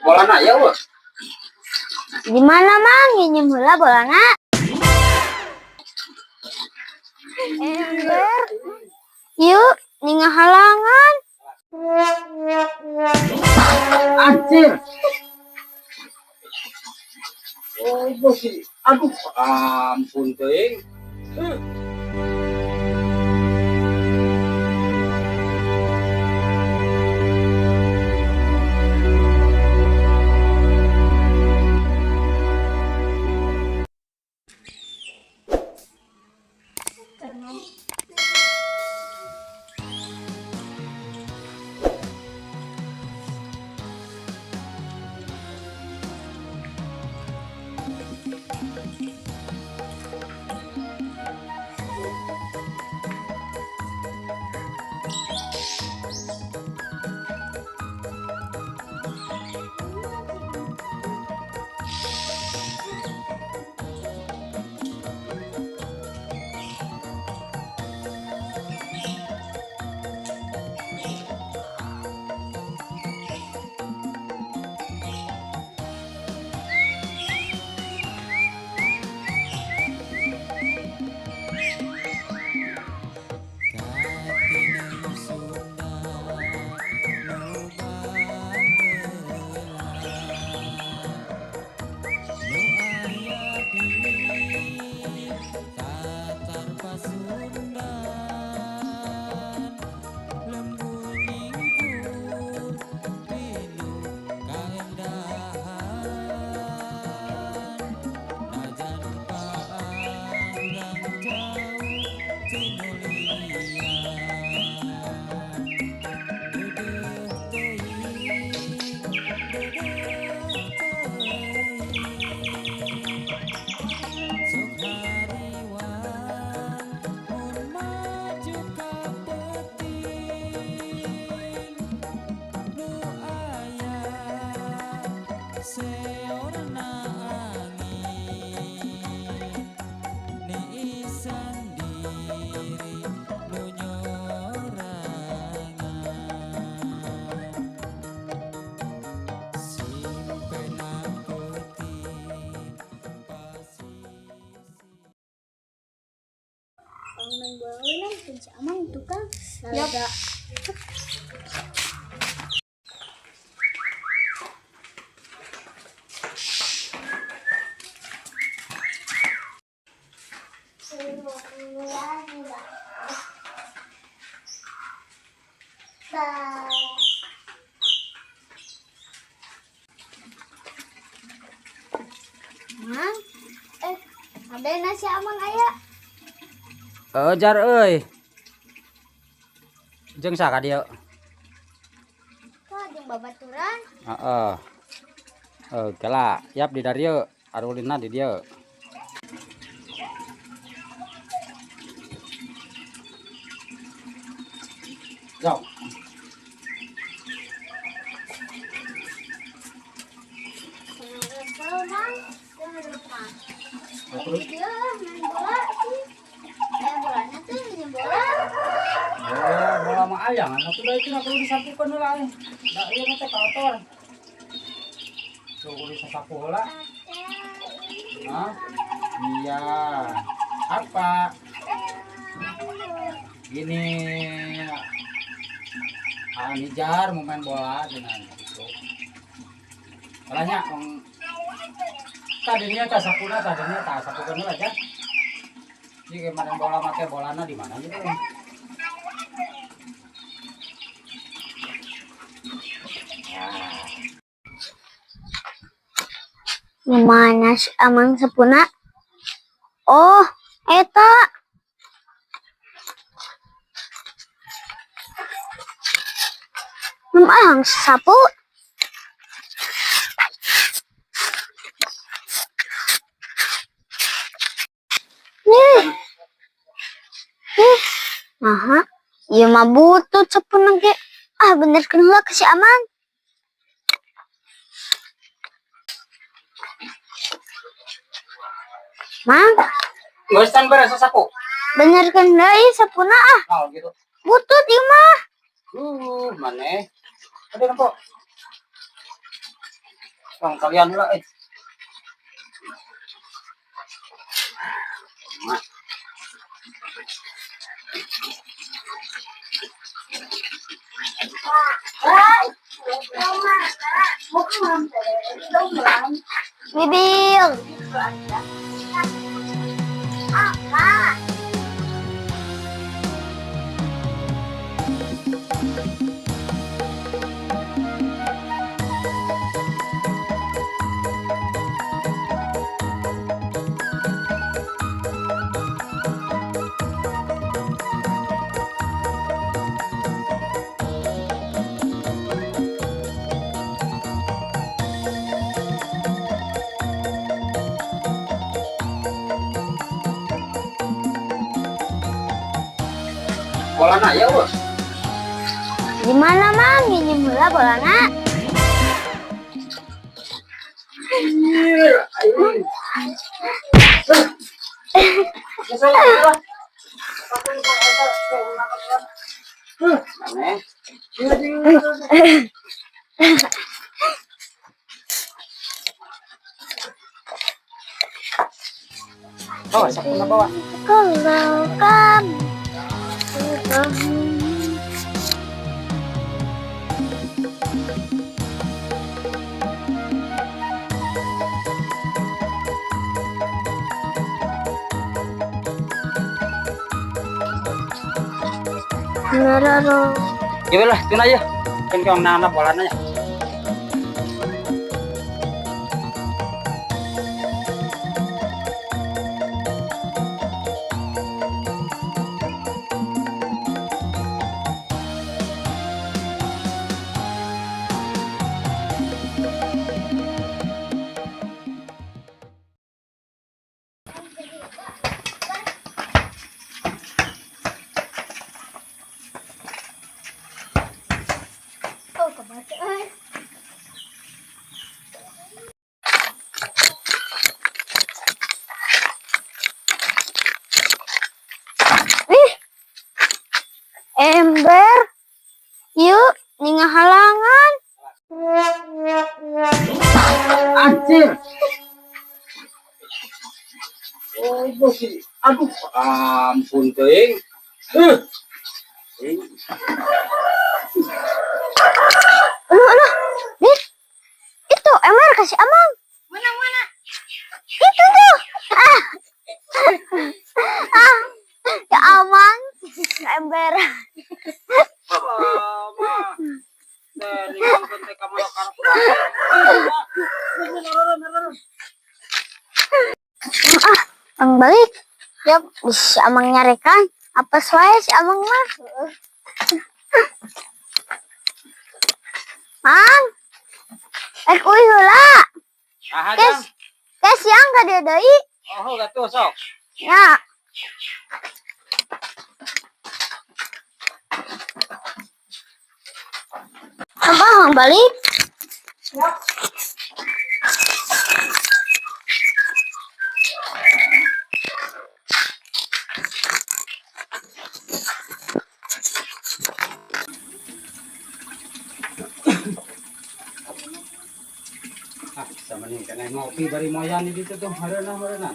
Bolana ya wah. Di mana mang nginjem heula bolana? Ember. Yuk, ninga halangan. Anjir. Oh, bos. Aduh, ampun teuing. Main bola kunci aman itu kan. Ada. Mang, ada nasi amang aya. Jar euy. Jeung saka dieu? Kok jeung babaturan? Heeh. Oke lah, yap di darieu, arulina di dieu. Yo. Dia main bola sih. Bolanya tuh main bola. Bola mah ayang, atuh da itu perlu disapukeun heula euy. Da ieu mah teh kotor. Tuh kudu disapu heula. Hah? Iya. Apa? Gini. Jar mau main bola dengan itu. Kalanya tadinya tak sapuna tadinya tak sapukeun heula aja. Jadi kemarin bola make bolana di mana gitu. Gimana si amang sepuna? Oh, eta. Memang sapu. Nah, iya mah butut sepuna ge. Bener kan heula ke si amang. Mang, Geustan beres sapu. bener kan deui sapuna Oh gitu. Butut ieu mah. Maneh. Ada nempok. Bang kalian lah Bibil. bola na ya bos. Gimana mang? Ini mula bolana. Oh, siapa na bawa? Kalau kamu Neroro. Ya lah, itu aja. Kan kau nana bola nanya. Oh, kebaca. Ember, yuk, ninga halangan. Anjir. Oh, bos. Aduh, ampun ting. Aduh, nih, itu ember kasih amang. Mana? Itu tuh. Ah, ya amang, ember. Dari konten kamu karep. Ang balik. Yap, bisa amang nyarekan. Apa suaya si amang mah? Mang, kuy heula. Kes yang gak ada deui. Oh, gatuh sok. Ya. Abang balik. Sama nih, kena ngopi bari moyan di situ tuh, harana.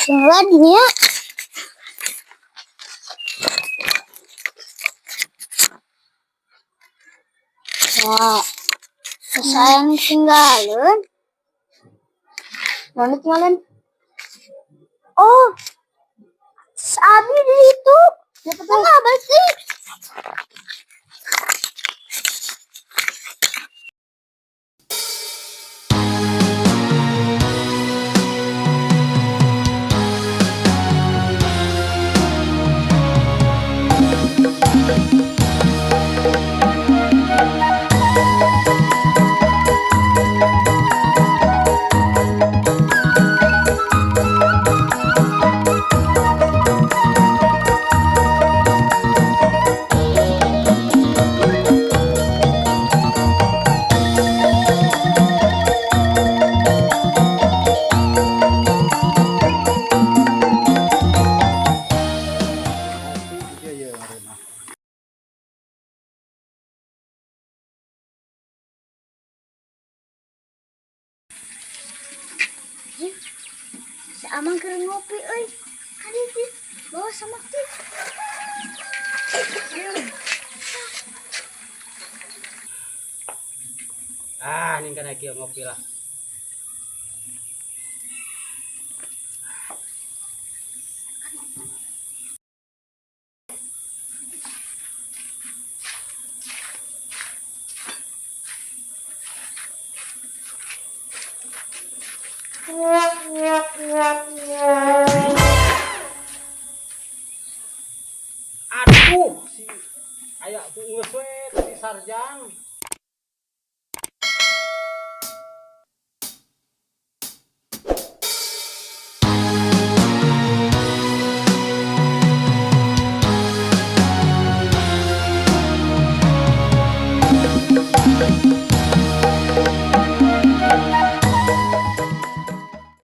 Tinggal dia. Wah, sayang tinggalin. Mana tinggalin? Oh, Abi di situ. Itu apa sih? amang keur ngopi euy. Kali Tis, bawa sama Tis. Ning kana kieu ngopi lah.